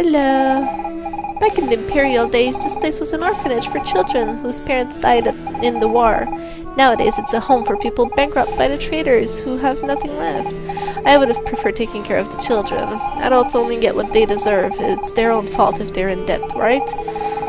Hello. Back in the Imperial days, this place was an orphanage for children whose parents died in the war. Nowadays, it's a home for people bankrupt by the traders who have nothing left. I would have preferred taking care of the children. Adults only get what they deserve. It's their own fault if they're in debt, right?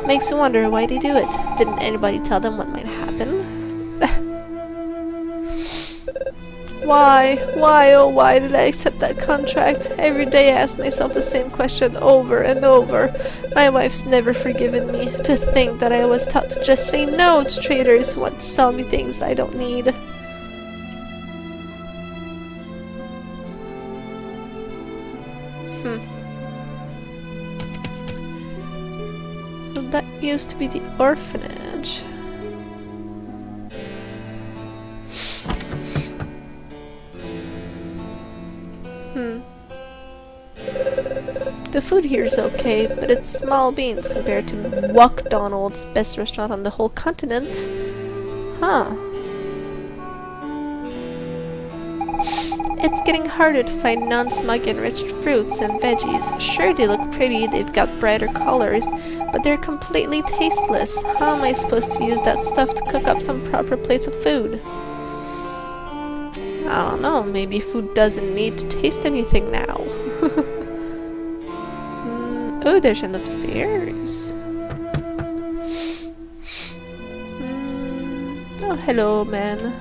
Makes you wonder why they do it. Didn't anybody tell them what might happen? Why? Why, oh why did I accept that contract? Every day I ask myself the same question over and over. My wife's never forgiven me. To think that I was taught to just say no to traders who want to sell me things I don't need. So that used to be the orphanage. The food here is okay, but it's small beans compared to McDonald's, best restaurant on the whole continent. Huh. It's getting harder to find non-smug enriched fruits and veggies. Sure, they look pretty, they've got brighter colors, but they're completely tasteless. How am I supposed to use that stuff to cook up some proper plates of food? I don't know, maybe food doesn't need to taste anything now. Oh, there's an upstairs. Oh, hello, man.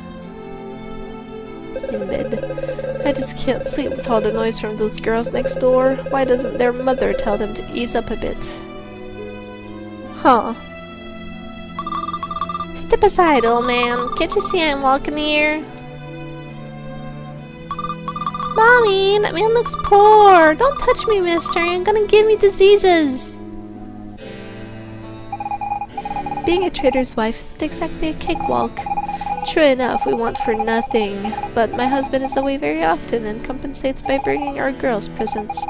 In bed. I just can't sleep with all the noise from those girls next door. Why doesn't their mother tell them to ease up a bit? Huh. Step aside, old man. Can't you see I'm walking here? Mommy, that man looks poor. Don't touch me, mister. You're gonna give me diseases. Being a trader's wife isn't exactly a cakewalk. True enough, we want for nothing, but my husband is away very often and compensates by bringing our girls presents.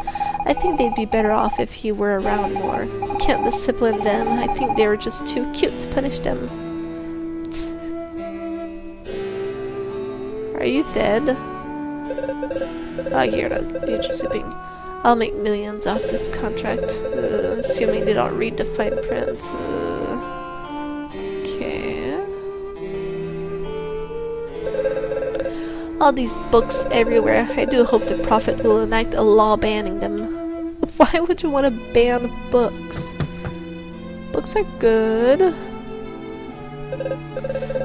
I think they'd be better off if he were around more. Can't discipline them. I think they were just too cute to punish them. Are you dead? Oh, you're just sleeping. I'll make millions off this contract, assuming they don't read the fine print. Okay. All these books everywhere. I do hope the Prophet will enact a law banning them. Why would you want to ban books? Books are good.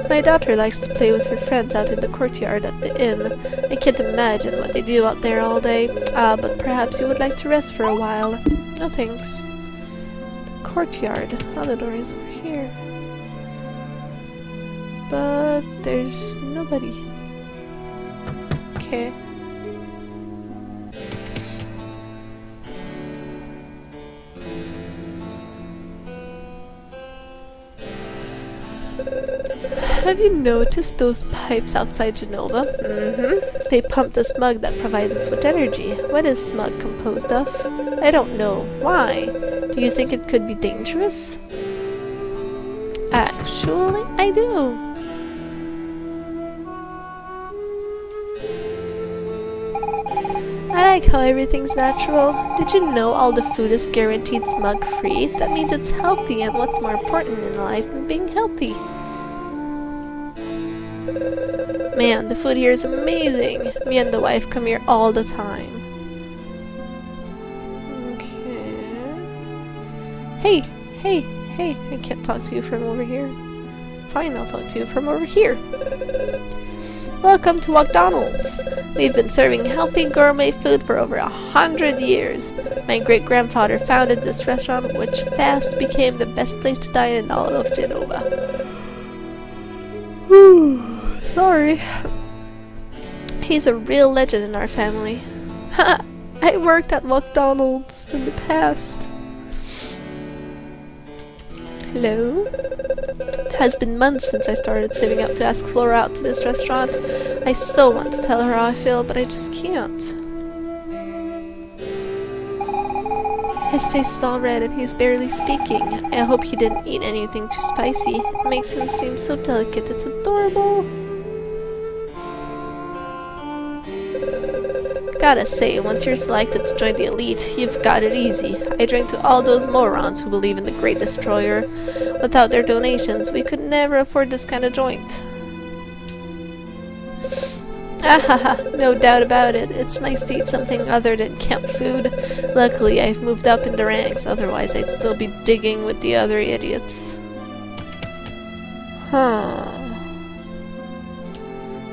My daughter likes to play with her friends out in the courtyard at the inn. I can't imagine what they do out there all day. But perhaps you would like to rest for a while. No thanks. The courtyard. Oh, the door is over here. But there's nobody. Okay. Have you noticed those pipes outside Genova? They pump the smog that provides us with energy. What is smog composed of? I don't know. Why? Do you think it could be dangerous? Actually, I do. I like how everything's natural. Did you know all the food is guaranteed smog-free? That means it's healthy, and what's more important in life than being healthy? Man, the food here is amazing. Me and the wife come here all the time. Okay. Hey, I can't talk to you from over here. Fine, I'll talk to you from over here. Welcome to McDonald's. We've been serving healthy gourmet food for over 100 years. My great-grandfather founded this restaurant, which fast became the best place to dine in all of Genova. Sorry. He's a real legend in our family. Ha! I worked at McDonald's in the past. Hello? It has been months since I started saving up to ask Flora out to this restaurant. I so want to tell her how I feel, but I just can't. His face is all red and he's barely speaking. I hope he didn't eat anything too spicy. It makes him seem so delicate. It's adorable. Gotta say, once you're selected to join the elite, you've got it easy. I drink to all those morons who believe in the Great Destroyer. Without their donations, we could never afford this kind of joint. Ahaha, no doubt about it. It's nice to eat something other than camp food. Luckily, I've moved up in the ranks, otherwise I'd still be digging with the other idiots. Huh.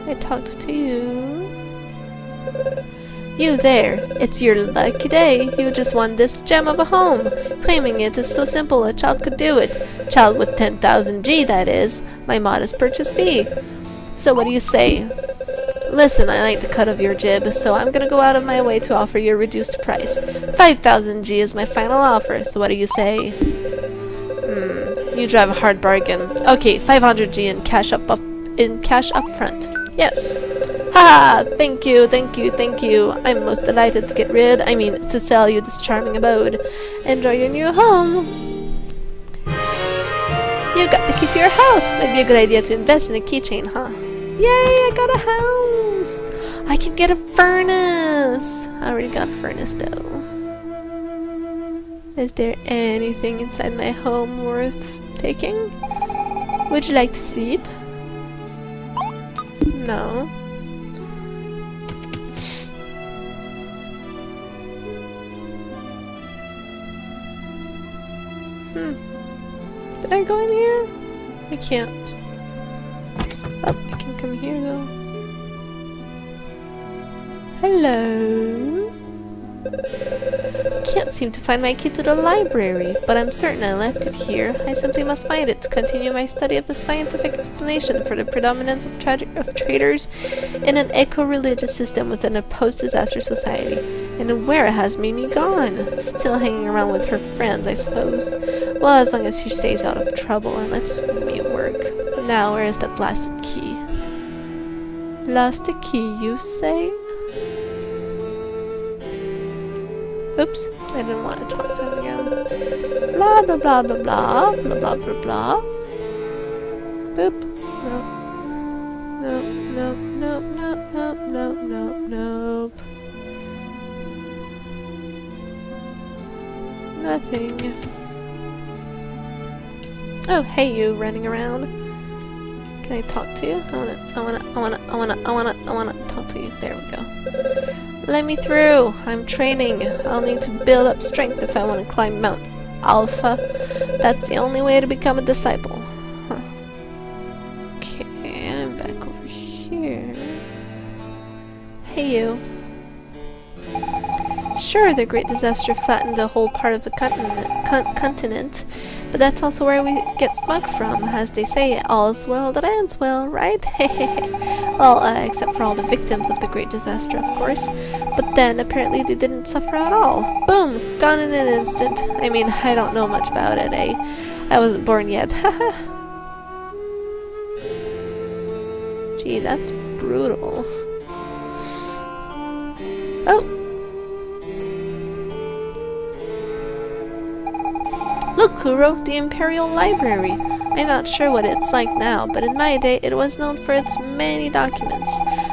I talked to you. You there. It's your lucky day. You just won this gem of a home. Claiming it is so simple a child could do it. Child with 10,000 G, that is. My modest purchase fee. So what do you say? Listen, I like the cut of your jib, so I'm gonna go out of my way to offer you a reduced price. 5,000 G is my final offer, so what do you say? You drive a hard bargain. Okay, 500 G in cash up front. Yes. Haha! Thank you, thank you, thank you. I'm most delighted to sell you this charming abode. Enjoy your new home. You got the key to your house. Might be a good idea to invest in a keychain, huh? Yay, I got a house! I can get a furnace! I already got a furnace though. Is there anything inside my home worth taking? Would you like to sleep? No. Did I go in here? I can't. Oh, I can come here though. Hello? Can't seem to find my key to the library, but I'm certain I left it here. I simply must find it to continue my study of the scientific explanation for the predominance of traders in an eco-religious system within a post-disaster society. And where has Mimi gone? Still hanging around with her friends, I suppose. Well, as long as she stays out of trouble and lets me work. Now, where is that blasted key? Lost a key, you say? Oops, I didn't want to talk to him again. Blah blah blah blah blah blah blah blah blah. Boop. Nope. Nope. Nope. Nope. Nope. Nope. Nope. Nope. Nothing. Oh, hey, you running around. Can I talk to you? I wanna talk to you. There we go. Let me through. I'm training. I'll need to build up strength if I want to climb Mount Alpha. That's the only way to become a disciple. Huh. Okay, I'm back over here. Hey, you. Sure, the Great Disaster flattened the whole part of the continent, but that's also where we get smug from. As they say, all's well that ends well, right? Well, except for all the victims of the Great Disaster, of course. But then, apparently they didn't suffer at all. Boom! Gone in an instant. I mean, I don't know much about it, eh? I wasn't born yet. Gee, that's brutal. Oh! Look, Kuro, the Imperial Library. I'm not sure what it's like now, but in my day it was known for its many documents.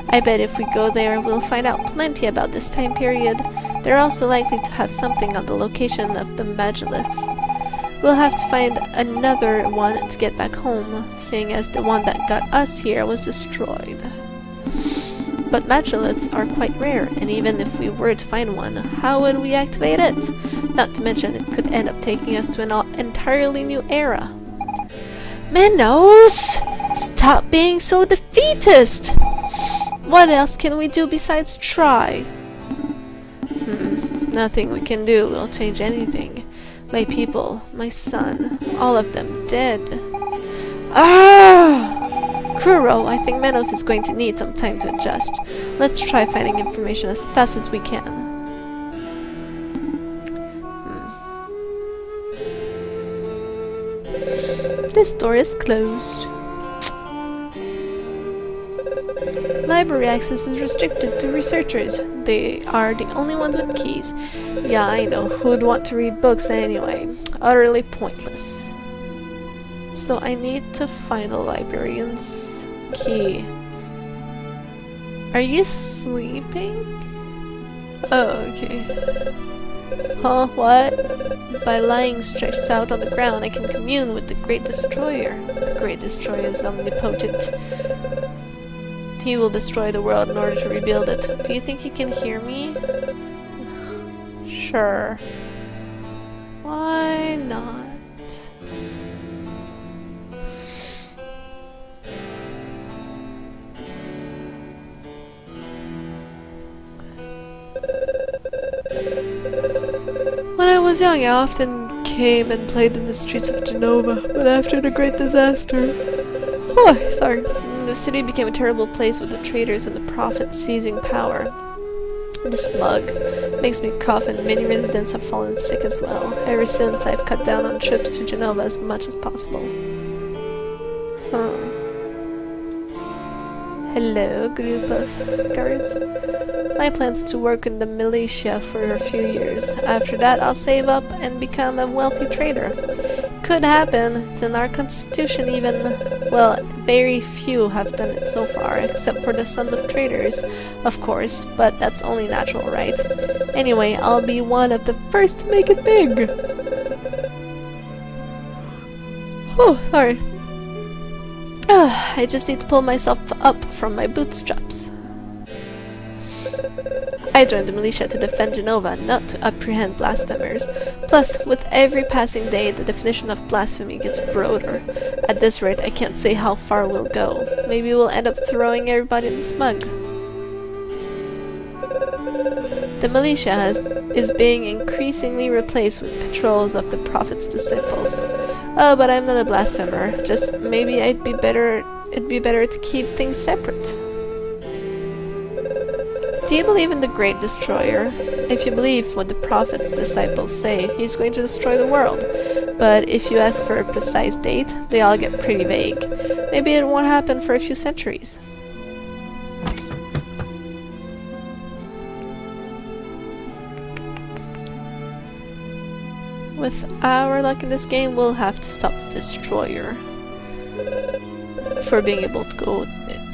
I bet if we go there, we'll find out plenty about this time period. They're also likely to have something on the location of the Magilliths. We'll have to find another one to get back home, seeing as the one that got us here was destroyed. But Magilliths are quite rare, and even if we were to find one, how would we activate it? Not to mention, it could end up taking us to an entirely new era. Minos! Stop being so defeatist! What else can we do besides try? Nothing we can do will change anything. My people, my son, all of them dead. Ah! Kuro, I think Minos is going to need some time to adjust. Let's try finding information as fast as we can. This door is closed. Library access is restricted to researchers. They are the only ones with keys. Yeah, I know. Who'd want to read books anyway? Utterly pointless. So I need to find a librarian's key. Are you sleeping? Oh, okay. Huh? What? By lying stretched out on the ground, I can commune with the Great Destroyer. The Great Destroyer is omnipotent. He will destroy the world in order to rebuild it. Do you think he can hear me? Sure. Why not? When I was young, I often came and played in the streets of Genova, but after the Great Disaster... Oh, sorry. The city became a terrible place with the traders and the prophets seizing power. The smog makes me cough and many residents have fallen sick as well. Ever since, I've cut down on trips to Genova as much as possible. Huh. Hello, group of guards. My plan's to work in the militia for a few years. After that, I'll save up and become a wealthy trader. Could happen. It's in our constitution even. Well, very few have done it so far, except for the sons of traders, of course, but that's only natural, right? Anyway, I'll be one of the first to make it big. Oh, sorry. I just need to pull myself up from my bootstraps. I joined the militia to defend Genova, not to apprehend blasphemers. Plus, with every passing day, the definition of blasphemy gets broader. At this rate, I can't say how far we'll go. Maybe we'll end up throwing everybody in the smug. The militia is being increasingly replaced with patrols of the Prophet's disciples. Oh, but I'm not a blasphemer. Just maybe it'd be better to keep things separate. Do you believe in the Great Destroyer? If you believe what the Prophet's disciples say, he's going to destroy the world. But if you ask for a precise date, they all get pretty vague. Maybe it won't happen for a few centuries. With our luck in this game, we'll have to stop the Destroyer for being able to go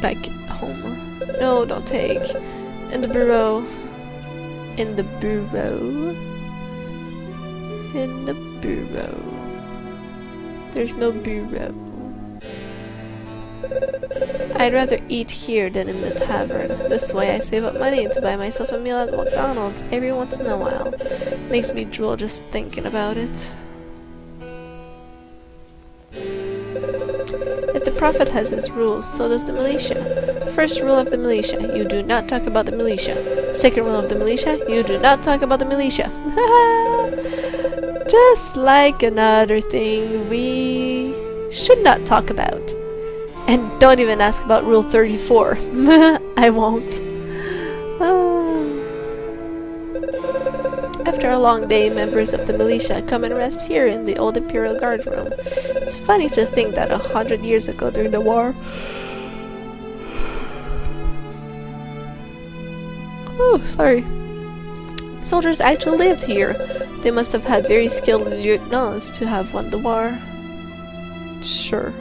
back home. No, don't take. In the bureau. In the bureau. In the bureau. There's no bureau. I'd rather eat here than in the tavern. This way I save up money to buy myself a meal at McDonald's every once in a while. Makes me drool just thinking about it. If the Prophet has his rules, so does the militia. First rule of the militia, you do not talk about the militia. Second rule of the militia, you do not talk about the militia. Just like another thing we should not talk about. And don't even ask about Rule 34. I won't. After a long day, members of the militia come and rest here in the old Imperial Guard room. It's funny to think that 100 years ago during the war... Oh, sorry. Soldiers actually lived here. They must have had very skilled lieutenants to have won the war. Sure.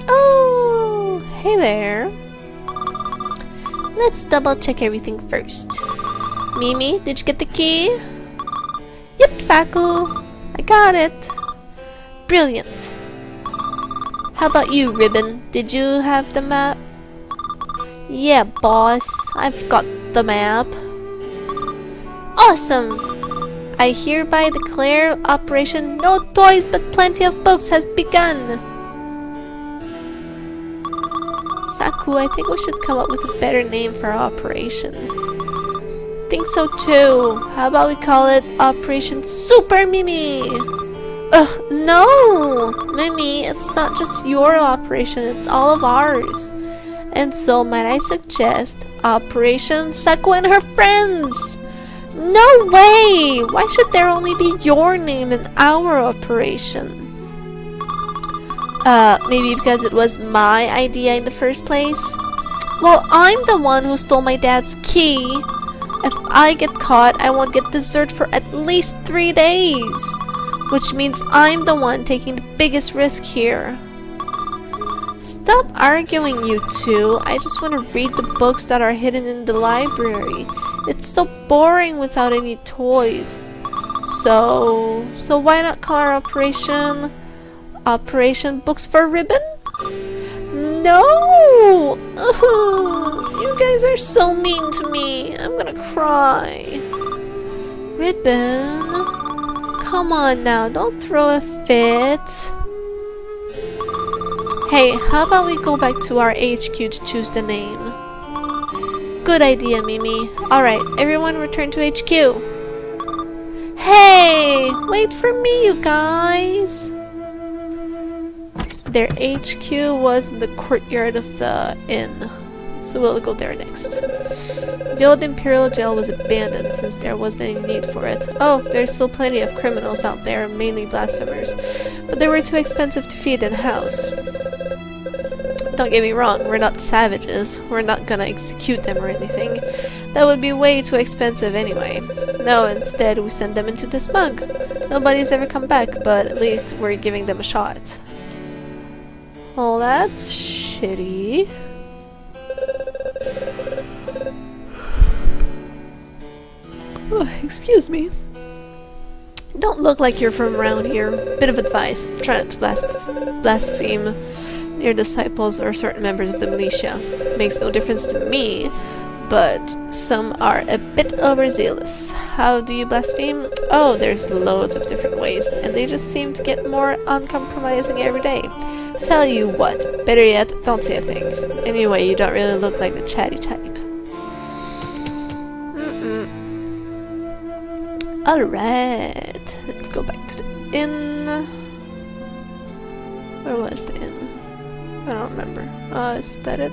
Oh, hey there. Let's double check everything first. Mimi, did you get the key? Yep, Saku. I got it. Brilliant. How about you, Ribbon? Did you have the map? Yeah, boss. I've got the map. Awesome. I hereby declare Operation No Toys But Plenty of Books has begun. Saku, I think we should come up with a better name for our operation. Think so too. How about we call it Operation Super Mimi? Ugh, no! Mimi, it's not just your operation, it's all of ours. And so might I suggest Operation Saku and her friends? No way! Why should there only be your name in our operation? Maybe because it was my idea in the first place? Well, I'm the one who stole my dad's key. If I get caught, I won't get dessert for at least 3 days. Which means I'm the one taking the biggest risk here. Stop arguing, you two. I just want to read the books that are hidden in the library. It's so boring without any toys. So why not call our operation Operation Books for Ribbon? No! You guys are so mean to me. I'm gonna cry. Ribbon? Come on now, don't throw a fit. Hey, how about we go back to our HQ to choose the name? Good idea, Mimi. Alright, everyone return to HQ. Hey! Wait for me, you guys! Their HQ was in the courtyard of the inn, so we'll go there next. The old Imperial jail was abandoned since there wasn't any need for it. Oh, there's still plenty of criminals out there, mainly blasphemers, but they were too expensive to feed and house. Don't get me wrong, we're not savages. We're not gonna execute them or anything. That would be way too expensive anyway. No, instead we send them into the smug. Nobody's ever come back, but at least we're giving them a shot. Well, that's shitty. Oh, excuse me. Don't look like you're from around here. Bit of advice. Try not to blaspheme near disciples or certain members of the militia. Makes no difference to me, but some are a bit overzealous. How do you blaspheme? Oh, there's loads of different ways, and they just seem to get more uncompromising every day. Tell you what, better yet, don't say a thing. Anyway, you don't really look like the chatty type. Alright, let's go back to the inn. Where was the inn? I don't remember. Is that it?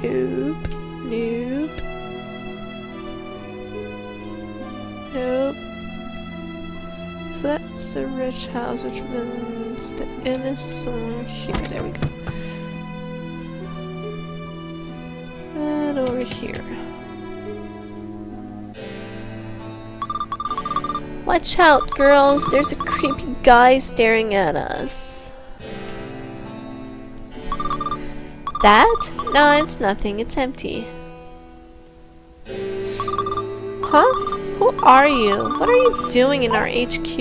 Nope. Nope. Nope. So that's a rich house, which means the inn is somewhere here. There we go. And over here. Watch out, girls! There's a creepy guy staring at us. That? No, it's nothing. It's empty. Huh? Who are you? What are you doing in our HQ?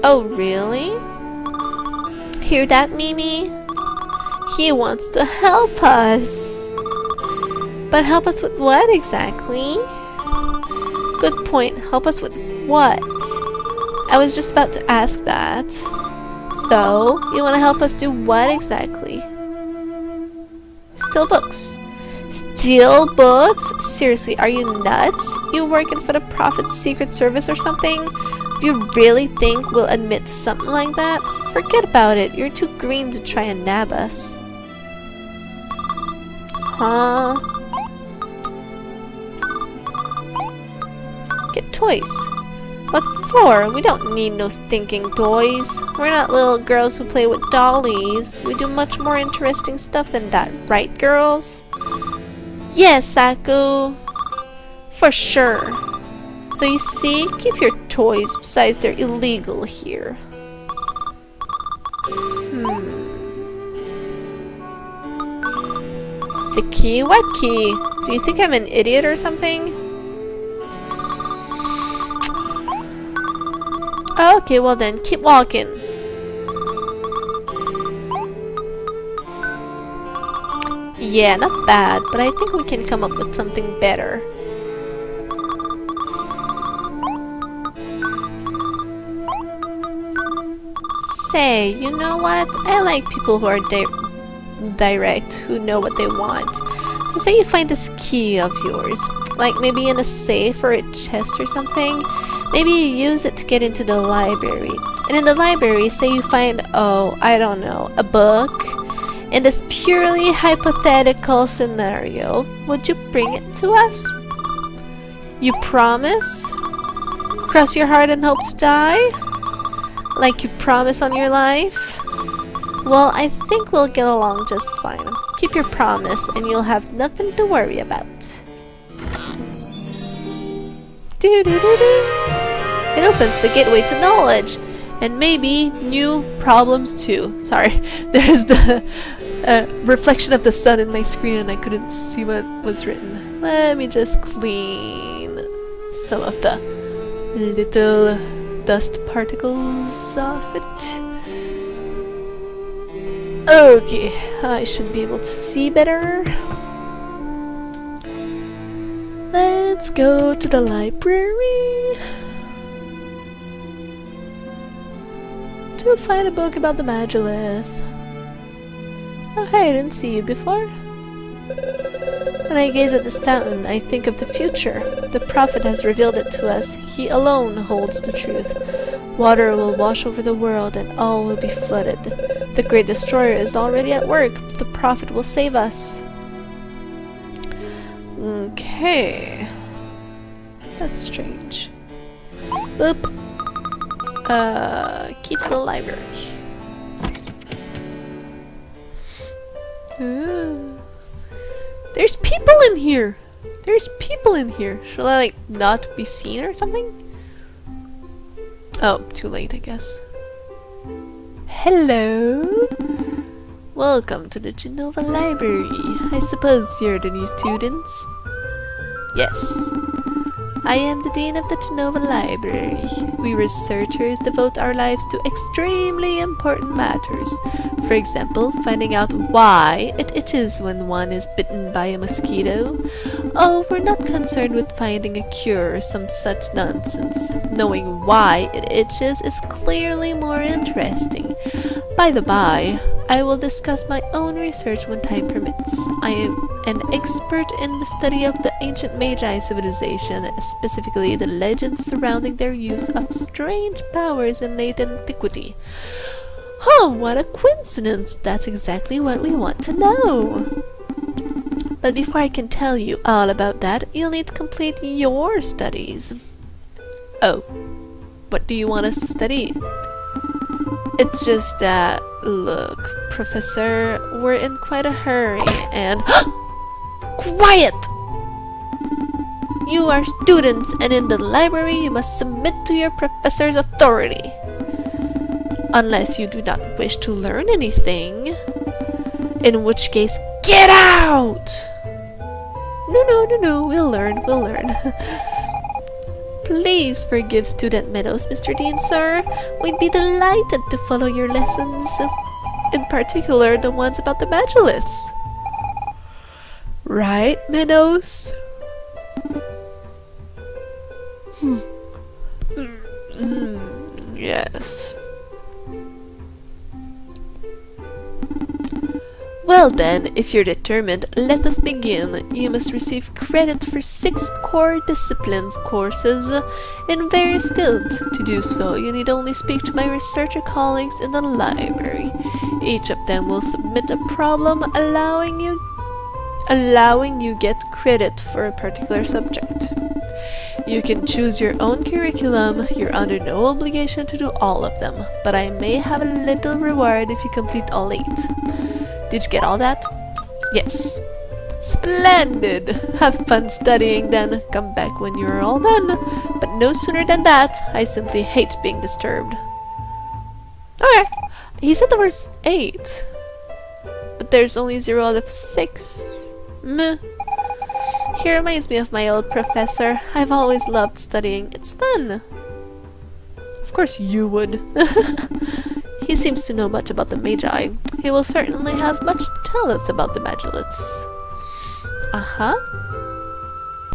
Oh, really? Hear that, Mimi? He wants to help us. But help us with what exactly? Good point. Help us with what? I was just about to ask that. So, you want to help us do what exactly? Steal books. Steal books? Seriously, are you nuts? You working for the Prophet's Secret Service or something? Do you really think we'll admit to something like that? Forget about it. You're too green to try and nab us. Huh? Get toys. What for? We don't need no stinking toys. We're not little girls who play with dollies. We do much more interesting stuff than that, right, girls? Yes, Saku. For sure. So you see, keep your toys, besides they're illegal here. The key? What key? Do you think I'm an idiot or something? Okay, well then, keep walking. Yeah, not bad, but I think we can come up with something better. Say, you know what? I like people who are direct, who know what they want. So say you find this key of yours, like maybe in a safe or a chest or something. Maybe you use it to get into the library. And in the library, say you find, oh, I don't know, a book. In this purely hypothetical scenario, would you bring it to us? You promise? Cross your heart and hope to die? Like you promise on your life? Well, I think we'll get along just fine. Keep your promise and you'll have nothing to worry about. It opens the gateway to knowledge. And maybe new problems too. Sorry, there's the reflection of the sun in my screen and I couldn't see what was written. Let me just clean some of the little dust particles off it. Okay, I should be able to see better. Let's go to the library to find a book about the Magilleth. Oh hey, I didn't see you before. When I gaze at this fountain, I think of the future. The prophet has revealed it to us. He alone holds the truth. Water will wash over the world and all will be flooded. The great destroyer is already at work. The prophet will save us. Okay. That's strange. Boop. Key to the library. There's people in here! There's people in here! Shall I, like, not be seen or something? Oh, too late, I guess. Hello? Welcome to the Genova Library. I suppose you're the new students? Yes. I am the Dean of the Genova Library. We researchers devote our lives to extremely important matters. For example, finding out why it itches when one is bitten by a mosquito. Oh, we're not concerned with finding a cure or some such nonsense. Knowing why it itches is clearly more interesting. By the by, I will discuss my own research when time permits. I am an expert in the study of the ancient Magi civilization, specifically the legends surrounding their use of strange powers in late antiquity. Oh, what a coincidence! That's exactly what we want to know! But before I can tell you all about that, you'll need to complete your studies. Oh, what do you want us to study? It's just that, look, Professor, we're in quite a hurry and... Quiet! You are students, and in the library you must submit to your professor's authority. Unless you do not wish to learn anything. In which case, get out! No, we'll learn. Please forgive student Meadows, Mr. Dean, sir. We'd be delighted to follow your lessons. In particular, the ones about the Magilleths. Right, Meadows? Yes. Well then, if you're determined, let us begin. You must receive credit for 6 core disciplines courses in various fields. To do so, you need only speak to my researcher colleagues in the library. Each of them will submit a problem allowing you get credit for a particular subject. You can choose your own curriculum. You're under no obligation to do all of them, but I may have a little reward if you complete all 8. Did you get all that? Yes. Splendid! Have fun studying then. Come back when you're all done. But no sooner than that. I simply hate being disturbed. Okay. He said there was 8. But there's only 0 out of 6. Meh. He reminds me of my old professor. I've always loved studying. It's fun. Of course you would. He seems to know much about the Magi. He will certainly have much to tell us about the Magilleths. Uh-huh.